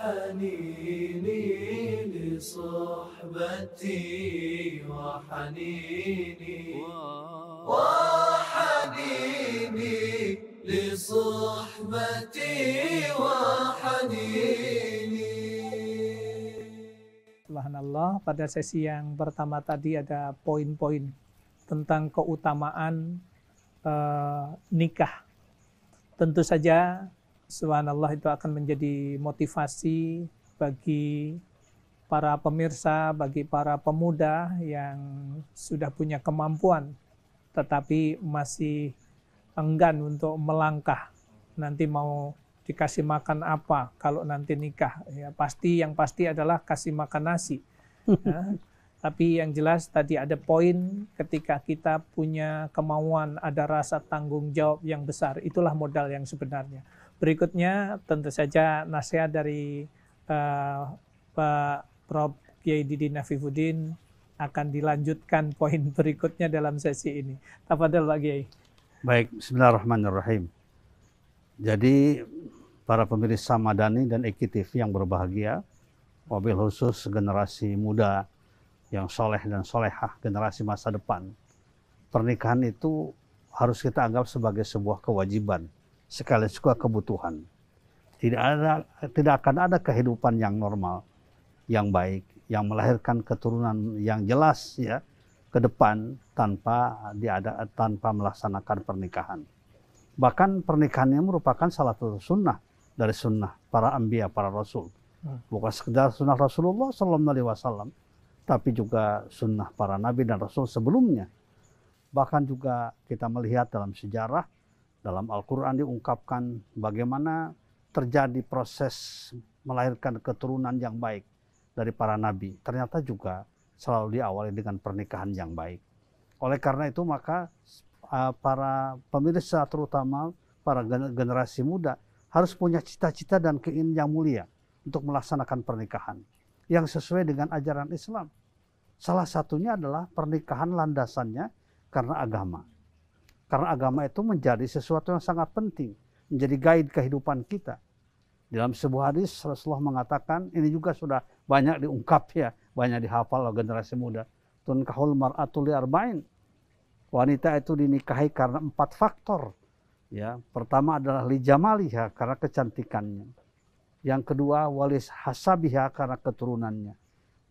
حنيني لصحبتي وحنيني وحنيني لصحبتي وحنيني. Subhanallah, pada sesi yang pertama tadi ada poin-poin tentang keutamaan nikah. Tentu saja, subhanallah, itu akan menjadi motivasi bagi para pemirsa, bagi para pemuda yang sudah punya kemampuan, tetapi masih enggan untuk melangkah. Nanti mau dikasih makan apa kalau nanti nikah? Ya, yang pasti adalah kasih makan nasi. Ya. Tapi yang jelas tadi ada poin, ketika kita punya kemauan, ada rasa tanggung jawab yang besar, itulah modal yang sebenarnya. Berikutnya tentu saja nasihat dari Pak Prof. Kiai Didin Afifuddin akan dilanjutkan poin berikutnya dalam sesi ini. Tafadhol Pak Kiai. Baik, bismillahirrahmanirrahim. Jadi para pemirsa Madani dan EKI yang berbahagia, wabil khusus generasi muda yang soleh dan solehah, generasi masa depan. Pernikahan itu harus kita anggap sebagai sebuah kewajiban, sekaligus juga kebutuhan. Tidak akan ada kehidupan yang normal, yang baik, yang melahirkan keturunan yang jelas ya ke depan tanpa melaksanakan pernikahan. Bahkan pernikahannya merupakan salah satu sunnah dari sunnah para anbiya, para rasul. Bukan sekedar sunnah Rasulullah SAW, tapi juga sunnah para nabi dan rasul sebelumnya. Bahkan juga kita melihat dalam sejarah, dalam Al-Quran diungkapkan bagaimana terjadi proses melahirkan keturunan yang baik dari para nabi. Ternyata juga selalu diawali dengan pernikahan yang baik. Oleh karena itu maka para pemirsa, terutama para generasi muda, harus punya cita-cita dan keinginan yang mulia untuk melaksanakan pernikahan yang sesuai dengan ajaran Islam. Salah satunya adalah pernikahan landasannya karena agama. Karena agama itu menjadi sesuatu yang sangat penting, menjadi guide kehidupan kita. Dalam sebuah hadis Rasulullah mengatakan, ini juga sudah banyak diungkap ya, banyak dihafal oleh generasi muda. Tunkahul mar'atu li arba'in. Wanita itu dinikahi karena 4 faktor. Ya, pertama adalah li jamaliha, karena kecantikannya. Yang kedua wali hasabiha, karena keturunannya.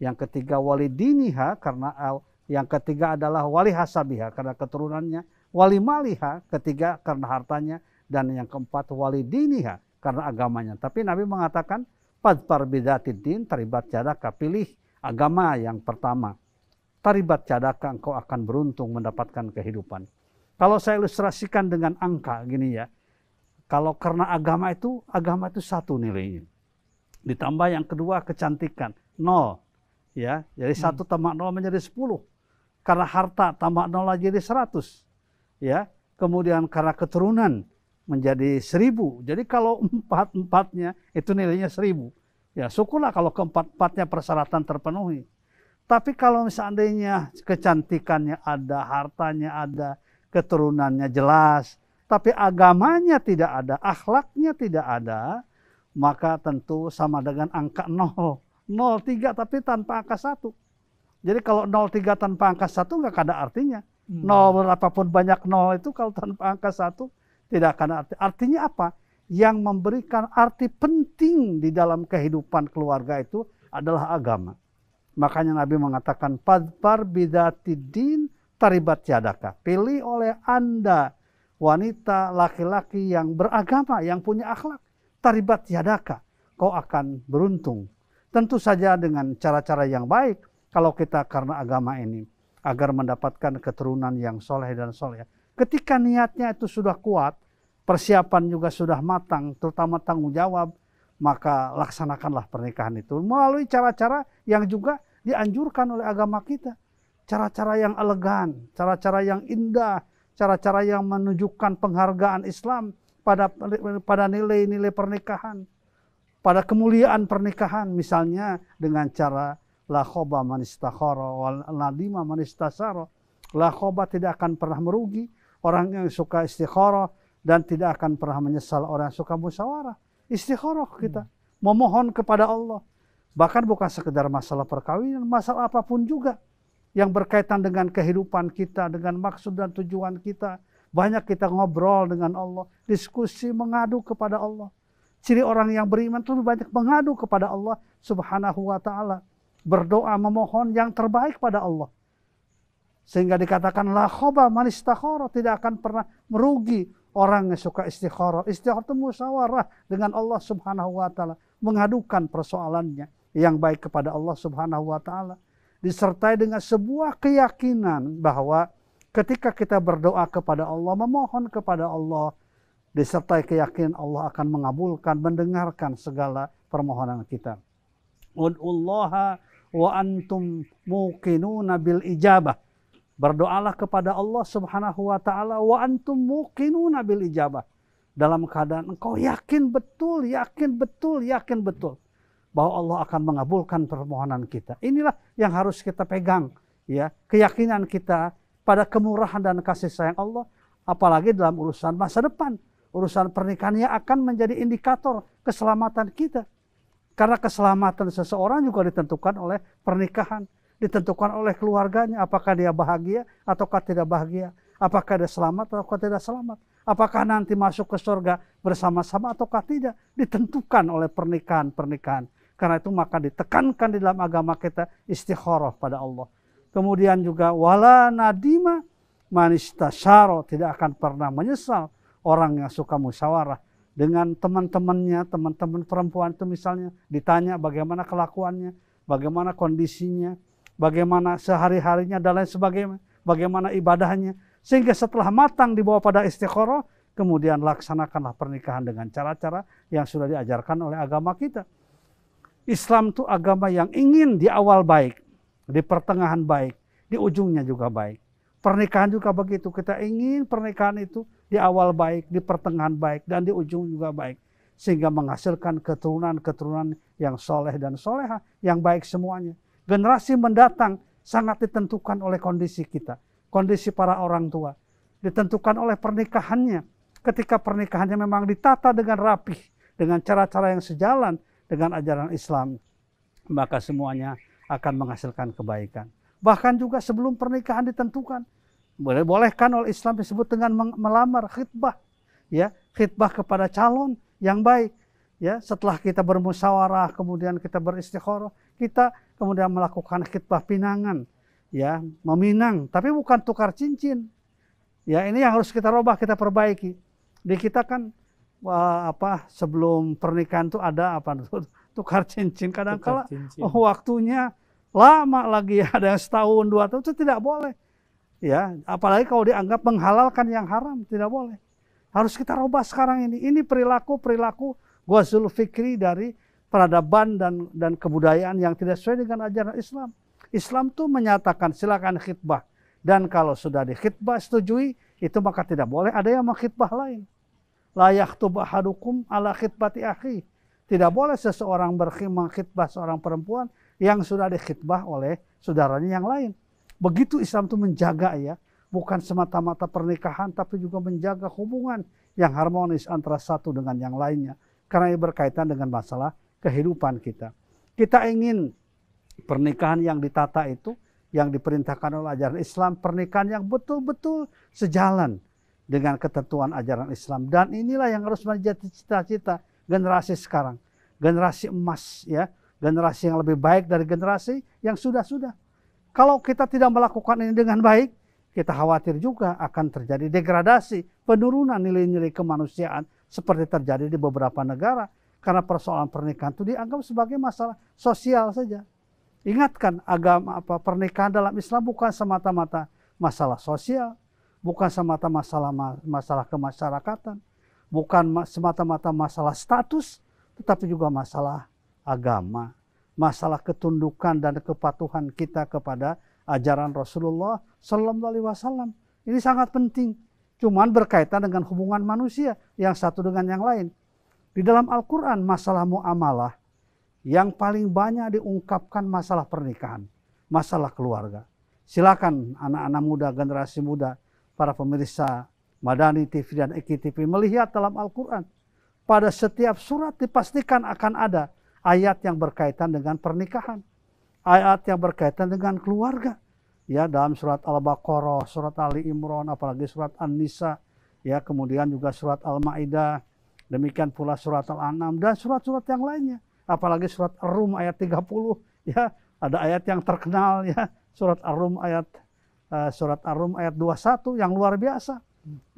Yang ketiga wali diniha, yang ketiga adalah wali hasabiha, karena keturunannya. Wali maliha, ketiga karena hartanya. Dan yang keempat wali diniha, karena agamanya. Tapi Nabi mengatakan fadfar bidzatid din taribat yadaka, pilih agama yang pertama. Taribat yadaka, engkau akan beruntung mendapatkan kehidupan. Kalau saya ilustrasikan dengan angka gini ya. Kalau karena agama itu 1 nilainya. Ditambah yang kedua kecantikan 0. Ya, jadi 1 tambah 0 menjadi 10. Karena harta tambah 0 lagi jadi 100. Ya, kemudian karena keturunan menjadi 1000. Jadi kalau 4-4-nya itu nilainya 1000. Ya, syukurlah kalau keempat-empatnya persyaratan terpenuhi. Tapi kalau seandainya kecantikannya ada, hartanya ada, keturunannya jelas, tapi agamanya tidak ada, akhlaknya tidak ada, maka tentu sama dengan angka 0. 0,3 tapi tanpa angka 1. Jadi kalau 0,3 tanpa angka 1 nggak ada artinya. 0 berapapun banyak 0 itu kalau tanpa angka 1 tidak akan arti. Artinya apa? Yang memberikan arti penting di dalam kehidupan keluarga itu adalah agama. Makanya Nabi mengatakan fadfar bidzatid din taribat yadaka. Pilih oleh Anda wanita, laki-laki yang beragama, yang punya akhlak. Taribat yadaka. Kau akan beruntung. Tentu saja dengan cara-cara yang baik. Kalau kita karena agama ini. Agar mendapatkan keturunan yang soleh dan soleh. Ketika niatnya itu sudah kuat. Persiapan juga sudah matang. Terutama tanggung jawab. Maka laksanakanlah pernikahan itu melalui cara-cara yang juga dianjurkan oleh agama kita. Cara-cara yang elegan, cara-cara yang indah, cara-cara yang menunjukkan penghargaan Islam pada nilai-nilai pernikahan, pada kemuliaan pernikahan. Misalnya dengan cara la khoba man istakhara wal nadima man istasara. La khoba, tidak akan pernah merugi orang yang suka istikharah dan tidak akan pernah menyesal orang yang suka musyawarah. Istikharah kita memohon kepada Allah. Bahkan bukan sekedar masalah perkawinan, masalah apapun juga yang berkaitan dengan kehidupan kita, dengan maksud dan tujuan kita. Banyak kita ngobrol dengan Allah, diskusi, mengadu kepada Allah. Ciri orang yang beriman itu lebih banyak mengadu kepada Allah Subhanahu wa ta'ala. Berdoa, memohon yang terbaik pada Allah. Sehingga dikatakan la khoba man istakhara, tidak akan pernah merugi orang yang suka istikharah. Istikharah itu musyawarah dengan Allah Subhanahu wa ta'ala, mengadukan persoalannya yang baik kepada Allah Subhanahu wa ta'ala. Disertai dengan sebuah keyakinan bahwa ketika kita berdoa kepada Allah, memohon kepada Allah, disertai keyakinan Allah akan mengabulkan, mendengarkan segala permohonan kita. Ud'ullaha wa antum muqinuna bil ijabah. Berdoalah kepada Allah Subhanahu wa ta'ala wa antum muqinuna bil ijabah. Dalam keadaan engkau yakin betul bahwa Allah akan mengabulkan permohonan kita. Inilah yang harus kita pegang, ya, keyakinan kita pada kemurahan dan kasih sayang Allah, apalagi dalam urusan masa depan. Urusan pernikahannya akan menjadi indikator keselamatan kita. Karena keselamatan seseorang juga ditentukan oleh pernikahan, ditentukan oleh keluarganya, apakah dia bahagia ataukah tidak bahagia, apakah dia selamat ataukah tidak selamat, apakah nanti masuk ke surga bersama-sama ataukah tidak, ditentukan oleh pernikahan-pernikahan. Karena itu maka ditekankan di dalam agama kita istikharah pada Allah. Kemudian juga wala nadima man istasyara, tidak akan pernah menyesal orang yang suka musyawarah dengan teman-temannya, teman-teman perempuan itu misalnya ditanya bagaimana kelakuannya, bagaimana kondisinya, bagaimana sehari-harinya dan lain sebagainya, bagaimana ibadahnya, sehingga setelah matang dibawa pada istikharah, kemudian laksanakanlah pernikahan dengan cara-cara yang sudah diajarkan oleh agama kita. Islam itu agama yang ingin di awal baik, di pertengahan baik, di ujungnya juga baik. Pernikahan juga begitu, kita ingin pernikahan itu di awal baik, di pertengahan baik, dan di ujung juga baik. Sehingga menghasilkan keturunan-keturunan yang soleh dan soleha, yang baik semuanya. Generasi mendatang sangat ditentukan oleh kondisi kita, kondisi para orang tua. Ditentukan oleh pernikahannya. Ketika pernikahannya memang ditata dengan rapih, dengan cara-cara yang sejalan dengan ajaran Islam, maka semuanya akan menghasilkan kebaikan. Bahkan juga sebelum pernikahan ditentukan, bolehkan oleh Islam disebut dengan melamar, khitbah, ya, khitbah kepada calon yang baik, ya. Setelah kita bermusyawarah, kemudian kita beristikharah, kita kemudian melakukan khitbah pinangan, ya, meminang, tapi bukan tukar cincin, ya. Ini yang harus kita robah, kita perbaiki. Di kita kan sebelum pernikahan itu ada tukar cincin, kadang-kala waktunya lama lagi, ada yang setahun, 2 tahun, itu tidak boleh. Ya, apalagi kalau dianggap menghalalkan yang haram, tidak boleh. Harus kita robah sekarang ini. Ini perilaku ghazul fikri dari peradaban dan kebudayaan yang tidak sesuai dengan ajaran Islam. Islam tuh menyatakan silakan khitbah, dan kalau sudah dikhitbah setujui, itu maka tidak boleh ada yang mengkhitbah lain. La yakhtub ahadukum ala khitbati akhi. Tidak boleh seseorang mengkhitbah seorang perempuan yang sudah dikhitbah oleh saudaranya yang lain. Begitu Islam itu menjaga, ya, bukan semata-mata pernikahan, tapi juga menjaga hubungan yang harmonis antara satu dengan yang lainnya. Karena ini berkaitan dengan masalah kehidupan kita. Kita ingin pernikahan yang ditata itu, yang diperintahkan oleh ajaran Islam, pernikahan yang betul-betul sejalan dengan ketentuan ajaran Islam. Dan inilah yang harus menjadi cita-cita generasi sekarang. Generasi emas, ya, generasi yang lebih baik dari generasi yang sudah-sudah. Kalau kita tidak melakukan ini dengan baik, kita khawatir juga akan terjadi degradasi, penurunan nilai-nilai kemanusiaan seperti terjadi di beberapa negara. Karena persoalan pernikahan itu dianggap sebagai masalah sosial saja. Ingatkan, pernikahan dalam Islam bukan semata-mata masalah sosial, bukan semata-mata masalah kemasyarakatan, bukan semata-mata masalah status, tetapi juga masalah agama, masalah ketundukan dan kepatuhan kita kepada ajaran Rasulullah Sallallahu Alaihi Wasallam. Ini sangat penting. Cuman berkaitan dengan hubungan manusia yang satu dengan yang lain. Di dalam Al-Quran masalah muamalah yang paling banyak diungkapkan masalah pernikahan, masalah keluarga. Silakan anak-anak muda, generasi muda, para pemirsa Madani TV dan Eki TV melihat dalam Al-Quran. Pada setiap surat dipastikan akan ada ayat yang berkaitan dengan pernikahan, ayat yang berkaitan dengan keluarga. Ya, dalam surat Al-Baqarah, surat Ali Imran, apalagi surat An-Nisa, ya, kemudian juga surat Al-Maidah, demikian pula surat Al-An'am dan surat-surat yang lainnya. Apalagi surat Ar-Rum ayat 30, ya, ada ayat yang terkenal, ya, surat Ar-Rum ayat 21 yang luar biasa.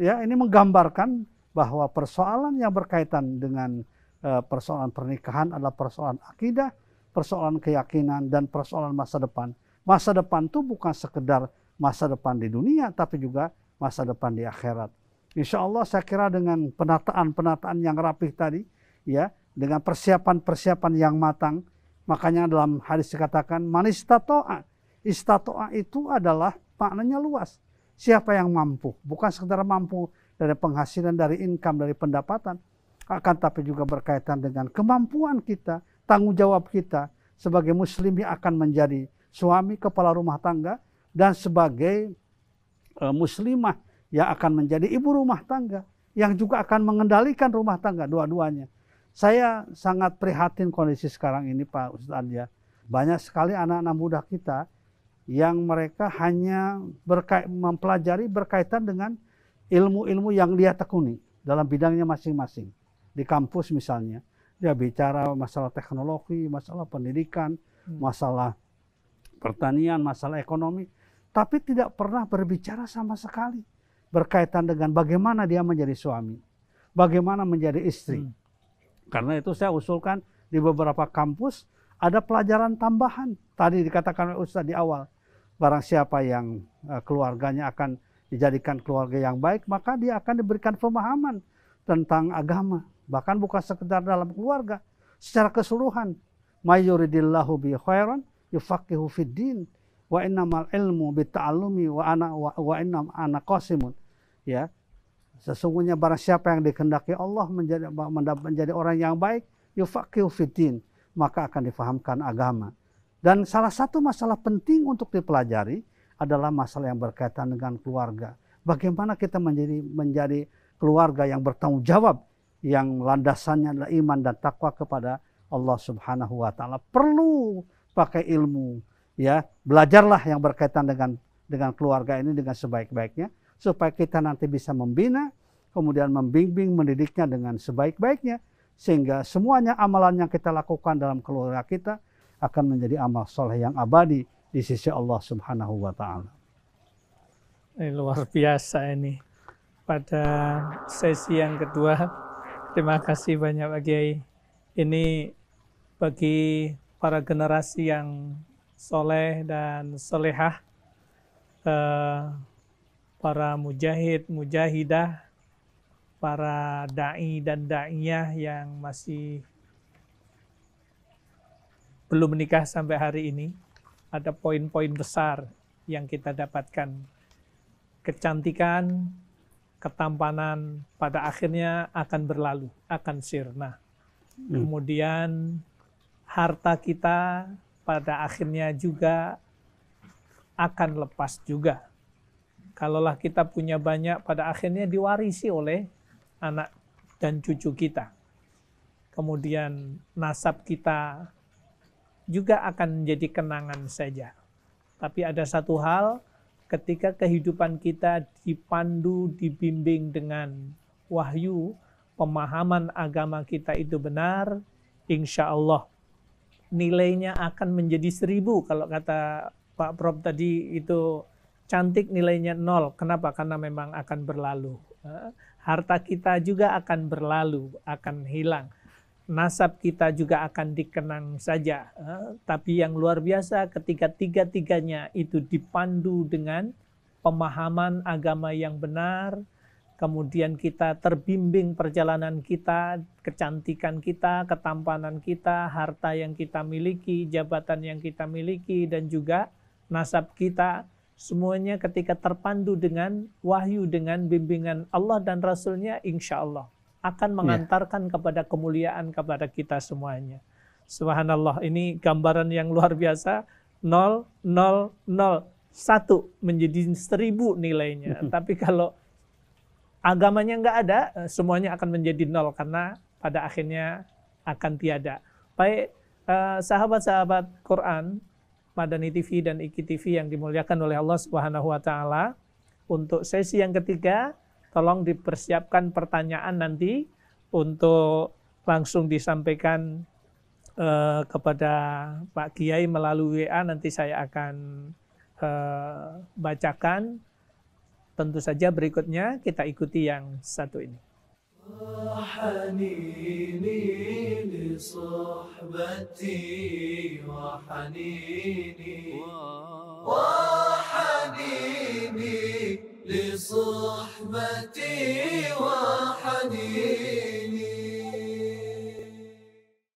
Ya, ini menggambarkan bahwa persoalan yang berkaitan dengan persoalan pernikahan adalah persoalan akidah, persoalan keyakinan, dan persoalan masa depan. Masa depan itu bukan sekedar masa depan di dunia, tapi juga masa depan di akhirat. Insya Allah saya kira dengan penataan-penataan yang rapih tadi, ya, dengan persiapan-persiapan yang matang, makanya dalam hadis dikatakan man istata'a. Istata'a itu adalah maknanya luas. Siapa yang mampu, bukan sekedar mampu dari penghasilan, dari income, dari pendapatan, akan tapi juga berkaitan dengan kemampuan kita, tanggung jawab kita sebagai muslim yang akan menjadi suami, kepala rumah tangga, dan sebagai muslimah yang akan menjadi ibu rumah tangga, yang juga akan mengendalikan rumah tangga, dua-duanya. Saya sangat prihatin kondisi sekarang ini, Pak Ustadz, ya. Banyak sekali anak-anak muda kita yang mereka hanya mempelajari berkaitan dengan ilmu-ilmu yang dia tekuni dalam bidangnya masing-masing. Di kampus misalnya, dia bicara masalah teknologi, masalah pendidikan, masalah pertanian, masalah ekonomi, tapi tidak pernah berbicara sama sekali berkaitan dengan bagaimana dia menjadi suami, bagaimana menjadi istri. Karena itu saya usulkan di beberapa kampus ada pelajaran tambahan. Tadi dikatakan oleh Ustadz di awal, barang siapa yang keluarganya akan dijadikan keluarga yang baik, maka dia akan diberikan pemahaman tentang agama. Bahkan bukan sekedar dalam keluarga, secara keseluruhan. Mayuridillahu bi khairan yufaqihu fid din wa innamal ilmu bitta'allumi wa innam ana qasimun. Ya, sesungguhnya barang siapa yang dikehendaki Allah menjadi orang yang baik, yufaqihu fid din, maka akan difahamkan agama. Dan salah satu masalah penting untuk dipelajari adalah masalah yang berkaitan dengan keluarga. Bagaimana kita menjadi keluarga yang bertanggung jawab, yang landasannya adalah iman dan takwa kepada Allah Subhanahu wa taala. Perlu pakai ilmu, ya, belajarlah yang berkaitan dengan keluarga ini dengan sebaik-baiknya, supaya kita nanti bisa membina, kemudian membimbing, mendidiknya dengan sebaik-baiknya, sehingga semuanya amalan yang kita lakukan dalam keluarga kita akan menjadi amal soleh yang abadi di sisi Allah Subhanahu wa taala. Luar biasa ini. Pada sesi yang kedua, terima kasih banyak Pak Kiai. Ini bagi para generasi yang soleh dan solehah, para mujahid, mujahidah, para da'i dan da'iyah yang masih belum menikah sampai hari ini, ada poin-poin besar yang kita dapatkan. Kecantikan, ketampanan pada akhirnya akan berlalu, akan sirna. Kemudian harta kita pada akhirnya juga akan lepas juga. Kalaulah kita punya banyak, pada akhirnya diwarisi oleh anak dan cucu kita. Kemudian nasab kita juga akan menjadi kenangan saja. Tapi ada satu hal, ketika kehidupan kita dipandu, dibimbing dengan wahyu, pemahaman agama kita itu benar, insya Allah nilainya akan menjadi 1000. Kalau kata Pak Prof tadi itu cantik nilainya 0. Kenapa? Karena memang akan berlalu. Harta kita juga akan berlalu, akan hilang. Nasab kita juga akan dikenang saja. Tapi yang luar biasa ketika tiga-tiganya itu dipandu dengan pemahaman agama yang benar, kemudian kita terbimbing perjalanan kita, kecantikan kita, ketampanan kita, harta yang kita miliki, jabatan yang kita miliki, dan juga nasab kita, semuanya ketika terpandu dengan wahyu, dengan bimbingan Allah dan Rasulnya, insya Allah akan mengantarkan kepada kemuliaan kepada kita semuanya. Subhanallah, ini gambaran yang luar biasa. 0, 0, 0, 1 menjadi 1000 nilainya. Tapi kalau agamanya nggak ada, semuanya akan menjadi 0 karena pada akhirnya akan tiada. Baik, sahabat-sahabat Quran, Madani TV dan Iki TV yang dimuliakan oleh Allah Subhanahu wa taala, untuk sesi yang ketiga tolong dipersiapkan pertanyaan nanti untuk langsung disampaikan kepada Pak Kiai melalui WA, nanti saya akan bacakan. Tentu saja berikutnya kita ikuti yang satu ini. وحنيني لصحبتي وحنيني وحنيني لصحبتي وحنيني